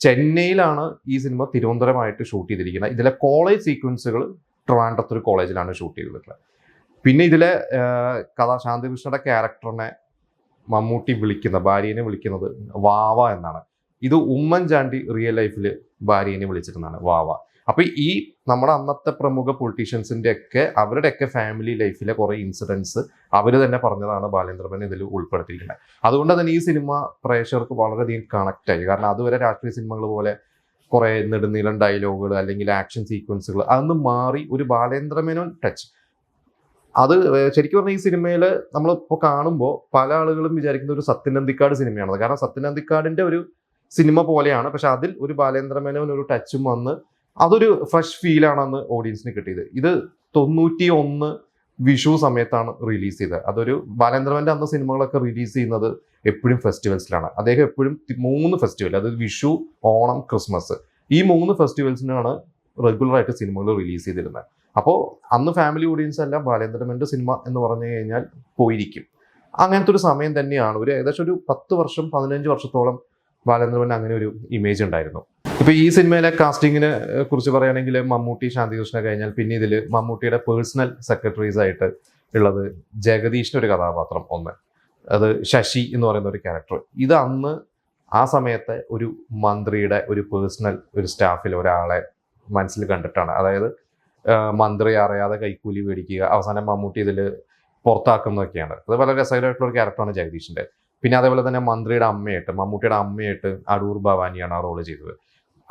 ചെന്നൈയിലാണ് ഈ cinema തിരുവനന്തപുരമായിട്ട് shoot ചെയ്തിരിക്കുന്നത്. ഇതിലെ കോളേജ് സീക്വൻസുകൾ ട്രിവാൻഡ്രത്ത് ഒരു കോളേജിലാണ് ഷൂട്ട് ചെയ്തിട്ടുള്ളത്. പിന്നെ ഇതിലെ ശാന്തികൃഷ്ണയുടെ ക്യാരക്ടറിനെ മമ്മൂട്ടി ഭാര്യനെ വിളിക്കുന്നത് വാവ എന്നാണ്. ഇത് ഉമ്മൻചാണ്ടി റിയൽ ലൈഫിൽ ഭാര്യനെ വിളിച്ചിരുന്നതാണ് വാവ. അപ്പൊ ഈ നമ്മുടെ അന്നത്തെ പ്രമുഖ പൊളിറ്റീഷ്യൻസിന്റെ ഒക്കെ അവരുടെയൊക്കെ ഫാമിലി ലൈഫിലെ കുറെ ഇൻസിഡൻസ് അവർ തന്നെ പറഞ്ഞതാണ് ബാലേന്ദ്രമേനോൻ ഇതിൽ ഉൾപ്പെടുത്തിയിരിക്കുന്നത്. അതുകൊണ്ട് തന്നെ ഈ സിനിമ പ്രേക്ഷകർക്ക് വളരെയധികം കണക്ട് ആയി. കാരണം അതുവരെ രാഷ്ട്രീയ സിനിമകൾ പോലെ കുറെ നെടുനീളൻ ഡയലോഗുകൾ അല്ലെങ്കിൽ ആക്ഷൻ സീക്വൻസുകൾ അതൊന്നും മാറി ഒരു ബാലേന്ദ്രമേനോൻ ടച്ച്. അത് ശരിക്കും പറഞ്ഞാൽ ഈ സിനിമയിൽ നമ്മളിപ്പോൾ കാണുമ്പോൾ പല ആളുകളും വിചാരിക്കുന്ന ഒരു സത്യൻ അന്തിക്കാട് സിനിമയാണത്. കാരണം സത്യൻ അന്തിക്കാടിന്റെ ഒരു സിനിമ പോലെയാണ്, പക്ഷെ അതിൽ ഒരു ബാലേന്ദ്രമേനോൻ ഒരു ടച്ചും വന്ന് അതൊരു ഫ്രഷ് ഫീലാണെന്ന് ഓഡിയൻസിന് കിട്ടിയത്. ഇത് 91 വിഷു സമയത്താണ് റിലീസ് ചെയ്തത്. അതൊരു ബാലേന്ദ്രമേനോന്റെ അന്ന് സിനിമകളൊക്കെ റിലീസ് ചെയ്യുന്നത് എപ്പോഴും ഫെസ്റ്റിവൽസിലാണ്. അദ്ദേഹം എപ്പോഴും 3 ഫെസ്റ്റിവൽ, അതായത് വിഷു, ഓണം, ക്രിസ്മസ്, ഈ 3 ഫെസ്റ്റിവൽസിനാണ് റെഗുലറായിട്ട് സിനിമകൾ റിലീസ് ചെയ്തിരുന്നത്. അപ്പോൾ അന്ന് ഫാമിലി ഓഡിയൻസ് എല്ലാം ബാലേന്ദ്രമേനോന്റെ സിനിമ എന്ന് പറഞ്ഞു കഴിഞ്ഞാൽ പോയിരിക്കും. അങ്ങനത്തെ ഒരു സമയം തന്നെയാണ്. ഒരു ഏകദേശം ഒരു 10 വർഷം 15 വർഷത്തോളം ബാലേന്ദ്രമേനോൻ അങ്ങനെ ഒരു ഇമേജ് ഉണ്ടായിരുന്നു. ഇപ്പൊ ഈ സിനിമയിലെ കാസ്റ്റിങ്ങിനെ കുറിച്ച് പറയുകയാണെങ്കിൽ മമ്മൂട്ടി, ശാന്തികൃഷ്ണ കഴിഞ്ഞാൽ പിന്നെ ഇതിൽ മമ്മൂട്ടിയുടെ പേഴ്സണൽ സെക്രട്ടറീസ് ആയിട്ട് ഉള്ളത് ജഗദീഷിന്റെ ഒരു കഥാപാത്രം ഒന്ന്, അത് ശശി എന്ന് പറയുന്ന ഒരു ക്യാരക്ടർ. ഇത് അന്ന് ആ സമയത്തെ ഒരു മന്ത്രിയുടെ ഒരു പേഴ്സണൽ ഒരു സ്റ്റാഫിൽ ഒരാളെ മനസ്സിൽ കണ്ടിട്ടാണ്. അതായത് മന്ത്രി അറിയാതെ കൈക്കൂലി മേടിക്കുക, അവസാനം മമ്മൂട്ടി ഇതിൽ പുറത്താക്കുന്നതൊക്കെയാണ്. അത് വളരെ രസകരമായിട്ടുള്ള ഒരു ക്യാരക്ടറാണ് ജഗദീഷിന്റെ. പിന്നെ അതേപോലെ തന്നെ മമ്മൂട്ടിയുടെ അമ്മയായിട്ട് അടൂർ ഭവാനിയാണ് ആ റോള് ചെയ്തത്.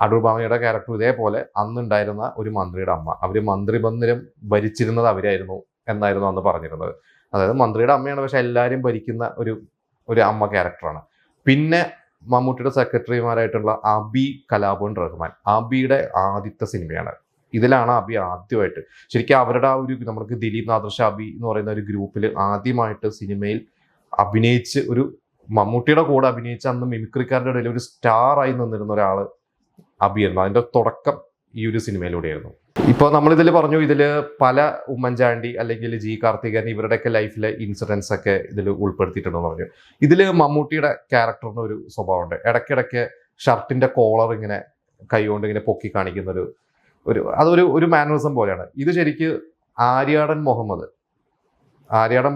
അടൂർ ഭവാനിയുടെ ക്യാരക്ടർ ഇതേപോലെ അന്നുണ്ടായിരുന്ന ഒരു മന്ത്രിയുടെ അമ്മ. അവര് മന്ത്രിമന്ദിരം ഭരിച്ചിരുന്നത് അവരായിരുന്നു എന്നായിരുന്നു അന്ന് പറഞ്ഞിരുന്നത്. അതായത് മന്ത്രിയുടെ അമ്മയാണ്, പക്ഷെ എല്ലാവരും ഭരിക്കുന്ന ഒരു അമ്മ ക്യാരക്ടറാണ്. പിന്നെ മമ്മൂട്ടിയുടെ സെക്രട്ടറിമാരായിട്ടുള്ള അബി കലാഭവൻ റഹ്മാൻ, അബിയുടെ ആദ്യത്തെ സിനിമയാണ്. ഇതിലാണ് അബി ആദ്യമായിട്ട് ശരിക്കും അവരുടെ ആ ഒരു നമുക്ക് ദിലീപ് നാദർഷ അബി എന്ന് പറയുന്ന ഒരു ഗ്രൂപ്പിൽ ആദ്യമായിട്ട് സിനിമയിൽ അഭിനയിച്ച് ഒരു മമ്മൂട്ടിയുടെ കൂടെ അഭിനയിച്ച് അന്ന് മിമിക്രിക്കാരുടെ ഇടയിൽ ഒരു സ്റ്റാറായി നിന്നിരുന്ന ഒരാൾ അബിയായിരുന്നു. അതിന്റെ തുടക്കം ഈ ഒരു സിനിമയിലൂടെയായിരുന്നു. ഇപ്പോൾ നമ്മളിതിൽ പറഞ്ഞു, ഇതിൽ പല ഉമ്മൻചാണ്ടി അല്ലെങ്കിൽ ജി കാർത്തികൻ ഇവരുടെയൊക്കെ ലൈഫിലെ ഇൻസിഡൻസ് ഒക്കെ ഇതിൽ ഉൾപ്പെടുത്തിയിട്ടുണ്ടെന്ന് പറഞ്ഞു. ഇതിൽ മമ്മൂട്ടിയുടെ ക്യാരക്ടറിന് ഒരു സ്വഭാവമുണ്ട്. ഇടയ്ക്കിടയ്ക്ക് ഷർട്ടിന്റെ കോളർ ഇങ്ങനെ കൈകൊണ്ട് ഇങ്ങനെ പൊക്കി കാണിക്കുന്ന അതൊരു മാനറിസം പോലെയാണ്. ഇത് ശരിക്ക് ആര്യാടൻ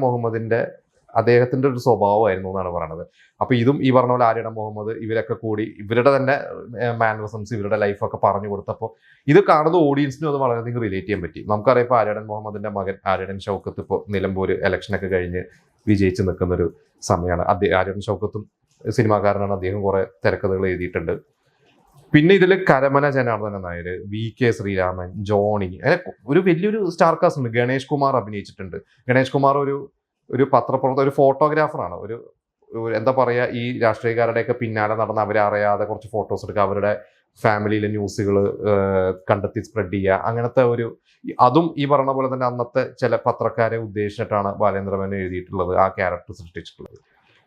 മുഹമ്മദിന്റെ അദ്ദേഹത്തിന്റെ ഒരു സ്വഭാവമായിരുന്നു എന്നാണ് പറയുന്നത്. അപ്പൊ ഇതും ഈ പറഞ്ഞ പോലെ ആര്യാടൻ മുഹമ്മദ് ഇവരൊക്കെ കൂടി ഇവരുടെ തന്നെ മാനറിസംസ് ഇവരുടെ ലൈഫൊക്കെ പറഞ്ഞു കൊടുത്തപ്പോൾ ഇത് കാണുന്ന ഓഡിയൻസിനും അത് വളരെയധികം റിലേറ്റ് ചെയ്യാൻ പറ്റി. നമുക്കറിയാം ഇപ്പോൾ ആര്യാടൻ മുഹമ്മദിന്റെ മകൻ ആര്യാടൻ ഷൗക്കത്ത് ഇപ്പോൾ നിലമ്പൂർ ഇലക്ഷനൊക്കെ കഴിഞ്ഞ് വിജയിച്ച് നിൽക്കുന്ന ഒരു സമയമാണ്. ആര്യാടൻ ഷൗക്കത്തും സിനിമാക്കാരനാണ്. അദ്ദേഹം കുറെ തിരക്കഥകൾ എഴുതിയിട്ടുണ്ട്. പിന്നെ ഇതിൽ കരമന ജനാർദ്ദനൻ നായർ, VK ശ്രീരാമൻ, ജോണി, അങ്ങനെ ഒരു വലിയൊരു സ്റ്റാർ കാസ്റ്റ് ഉണ്ട്. ഗണേഷ് കുമാർ അഭിനയിച്ചിട്ടുണ്ട്. ഗണേഷ് കുമാർ ഒരു പത്രപ്രവർത്തക, ഒരു ഫോട്ടോഗ്രാഫറാണ്. എന്താ പറയുക, ഈ രാഷ്ട്രീയക്കാരുടെയൊക്കെ പിന്നാലെ നടന്ന് അവരെ അറിയാതെ കുറച്ച് ഫോട്ടോസ് എടുക്കുക, അവരുടെ ഫാമിലിയിലെ ന്യൂസുകൾ കണ്ടെത്തി സ്പ്രെഡ് ചെയ്യുക, അങ്ങനത്തെ അതും ഈ പറഞ്ഞ പോലെ തന്നെ അന്നത്തെ ചില പത്രക്കാരെ ഉദ്ദേശിച്ചിട്ടാണ് ബാലേന്ദ്രമേനോൻ എഴുതിയിട്ടുള്ളത്, ആ ക്യാരക്ടർ സൃഷ്ടിച്ചിട്ടുള്ളത്.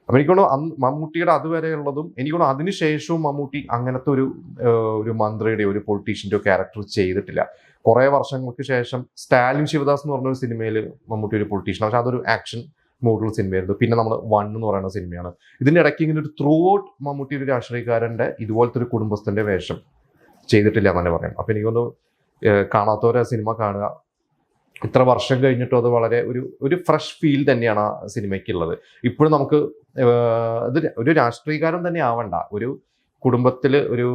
അപ്പൊ എനിക്കൊന്ന് മമ്മൂട്ടിയുടെ അതുവരെയുള്ളതും എനിക്കൊന്ന് അതിനുശേഷവും മമ്മൂട്ടി അങ്ങനത്തെ ഒരു മന്ത്രിയുടെ ഒരു പൊളിറ്റീഷ്യന്റെ ക്യാരക്ടർ ചെയ്തിട്ടില്ല. കുറെ വർഷങ്ങൾക്ക് ശേഷം സ്റ്റാലിൻ ശിവദാസ് എന്ന് പറഞ്ഞ ഒരു സിനിമയിൽ മമ്മൂട്ടി ഒരു പൊളിറ്റീഷ്യൻ, പക്ഷെ അതൊരു ആക്ഷൻ മോഡുള്ള സിനിമയായിരുന്നു. പിന്നെ നമ്മൾ 1 എന്ന് പറയുന്ന സിനിമയാണ്. ഇതിന്റെ ഇടയ്ക്ക് ഇങ്ങനെ ഒരു ത്രൂ ഔട്ട് മമ്മൂട്ടി ഒരു രാഷ്ട്രീയക്കാരന്റെ ഇതുപോലത്തെ ഒരു കുടുംബസ്ഥന്റെ വേഷം ചെയ്തിട്ടില്ല എന്ന് തന്നെ പറയാം. അപ്പൊ എനിക്കൊന്ന് കാണാത്തവരെ സിനിമ കാണുക. ഇത്ര വർഷം കഴിഞ്ഞിട്ടും അത് വളരെ ഒരു ഫ്രഷ് ഫീൽ തന്നെയാണ് ആ സിനിമയ്ക്കുള്ളത്. ഇപ്പോഴും നമുക്ക് ഇത് ഒരു രാഷ്ട്രീയക്കാരൻ തന്നെ ആവണ്ട, ഒരു കുടുംബത്തിൽ ഒരു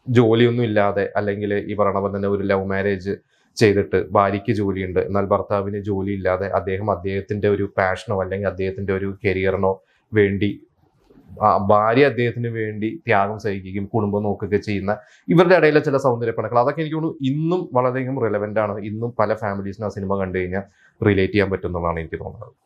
ജോലിയൊന്നും ഇല്ലാതെ അല്ലെങ്കിൽ ഈ പറയണ പോലെ തന്നെ ഒരു ലവ് മാരേജ് ചെയ്തിട്ട് ഭാര്യയ്ക്ക് ജോലിയുണ്ട് എന്നാൽ ഭർത്താവിന് ജോലി ഇല്ലാതെ അദ്ദേഹത്തിന്റെ ഒരു പാഷനോ അല്ലെങ്കിൽ അദ്ദേഹത്തിന്റെ ഒരു കരിയറിനോ വേണ്ടി ഭാര്യ അദ്ദേഹത്തിന് വേണ്ടി ത്യാഗം സഹിക്കുകയും കുടുംബം നോക്കുകയൊക്കെ ചെയ്യുന്ന ഇവരുടെ ഇടയിലെ ചില സൗന്ദര്യപ്പണങ്ങൾ, അതൊക്കെ എനിക്ക് തോന്നുന്നു ഇന്നും വളരെയധികം റിലവൻ്റ് ആണ്. ഇന്നും പല ഫാമിലീസിനും ആ സിനിമ കണ്ടു കഴിഞ്ഞാൽ റിലേറ്റ് ചെയ്യാൻ പറ്റും എന്നുള്ളതാണ് എനിക്ക് തോന്നുന്നത്.